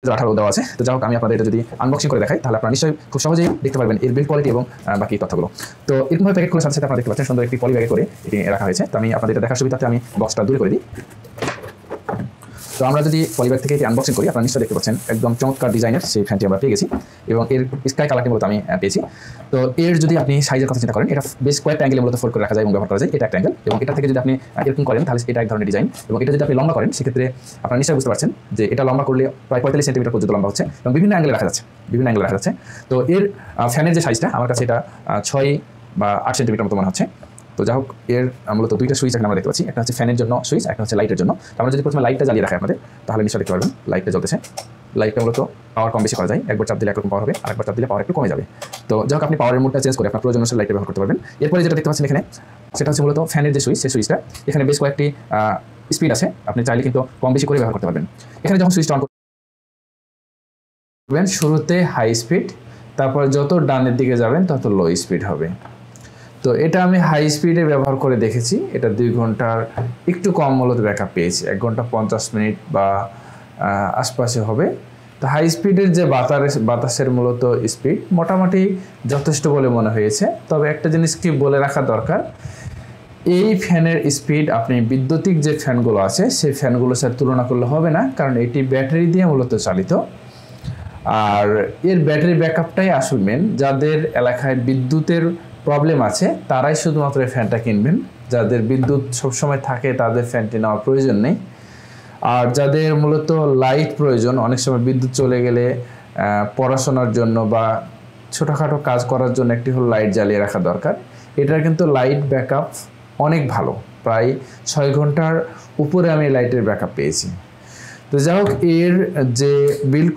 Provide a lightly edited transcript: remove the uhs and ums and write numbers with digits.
18 দেওয়া আছে। তো যাই হোক আমি আপনাদের এটা যদি আনবক্সিং করে দেখাই তাহলে আপনারা নিশ্চয়ই খুব সহজেই দেখতে পারবেন এর বিল্ড কোয়ালিটি এবং বাকি তথ্যগুলো। তো এরকমভাবে প্যাকেট করে সাথে সাথে আপনারা দেখতে পাচ্ছেন সুন্দর একটি পলি ব্যাগে করে এটি রাখা হয়েছে। তো আমি আপনাদের এটা দেখার সুবিধাতে আমি বক্সটা দূরে করে দিই। তো আমরা যদি পলিব্যাগ থেকে এটি আনবক্সিং করি আপনারা নিশ্চয়ই দেখতে পাচ্ছেন একদম চমৎকার ডিজাইনের সেই ফ্যানটি আমরা পেয়ে গেছি এবং এর স্কাই কালারটি মূলত আমি পেয়েছি। তো এর যদি আপনি সাইজের কথা চিন্তা করেন এটা বেশ কয়েকটা অ্যাঙ্গেলে মূলত ফোল্ড করে রাখা যায় এবং ব্যবহার করা যায়। এটা একটা অ্যাঙ্গেল এবং এটা থেকে যদি আপনি এরকম করেন তাহলে এটা এক ধরনের ডিজাইন এবং এটা যদি আপনি লম্বা করেন সেক্ষেত্রে আপনারা নিশ্চয়ই বুঝতে পারছেন যে এটা লম্বা করলে প্রায় 45 সেন্টিমিটার পর্যন্ত লম্বা হচ্ছে এবং বিভিন্ন অ্যাঙ্গেলে রাখা যাচ্ছে। তো এর ফ্যানের যে সাইজটা আমার কাছে এটা 6 বা 8 সেন্টিমিটার মতো মনে হচ্ছে। তো যাই হোক এর মূলত দুইটা সুইচ এখানে আমরা দেখতে পাচ্ছি, একটা হচ্ছে ফ্যানের জন্য সুইচ, একটা হচ্ছে লাইটের জন্য। আমরা যদি প্রথমে লাইটটা জ্বালিয়ে রাখি আপনাদের তাহলে নিশ্চয়ই দেখতে পারবেন লাইটটা জ্বলতেছে। লাইটটা মূলত পাওয়ার কম বেশি করা যায়, একবার চাপ দিলে একরকম পাওয়ার হবে, আরেকবার চাপ দিলে পাওয়ার একটু কমে যাবে। তো যাই হোক আপনি পাওয়ারের মোডটা চেঞ্জ করে আপনার প্রয়োজন অনুসারে লাইটটা ব্যবহার করতে পারবেন। এরপরে যেটা দেখতে পাচ্ছেন এখানে সেটা হচ্ছে মূলত ফ্যানের যে সুইচ, সেই সুইচটা এখানে বেশ কয়েকটি স্পিড আছে, আপনি চাইলে কিন্তু কম বেশি করে ব্যবহার করতে পারবেন। এখানে যখন সুইচটা অন করবেন শুরুতে হাই স্পিড, তারপর যত ডানের দিকে যাবেন তত লো স্পিড হবে। তো এটা আমি হাই স্পিডে ব্যবহার করে দেখেছি, এটা 2 ঘন্টার একটু কম মূলত ব্যাকআপ পেয়েছি, 1 ঘন্টা 50 মিনিট বা আশপাশে হবে। তো হাই স্পিডের যে বাতাসের মূলত স্পিড মোটামুটি যথেষ্ট বলে মনে হয়েছে। তবে একটা জিনিস কি বলে রাখা দরকার, এই ফ্যানের স্পিড আপনি বৈদ্যুতিক যে ফ্যানগুলো আছে সেই ফ্যানগুলোর সাথে তুলনা করলে হবে না, কারণ এটি ব্যাটারি দিয়ে মূলত চালিত। আর এর ব্যাটারি ব্যাকআপটাই আসল মেন। যাদের এলাকায় বিদ্যুতের প্রবলেম আছে তারাই শুধুমাত্র এই ফ্যানটা কিনবেন, যাদের বিদ্যুৎ সবসময় থাকে তাদের ফ্যানটি নেওয়ার প্রয়োজন নেই। আর যাদের মূলত লাইট প্রয়োজন, অনেক সময় বিদ্যুৎ চলে গেলে পড়াশোনার জন্য বা ছোটোখাটো কাজ করার জন্য একটি হলো লাইট জ্বালিয়ে রাখা দরকার, এটার কিন্তু লাইট ব্যাকআপ অনেক ভালো, প্রায় 6 ঘন্টার উপরে আমি লাইটের ব্যাকআপ পেয়েছি। তো যাই হোক এর যে বিল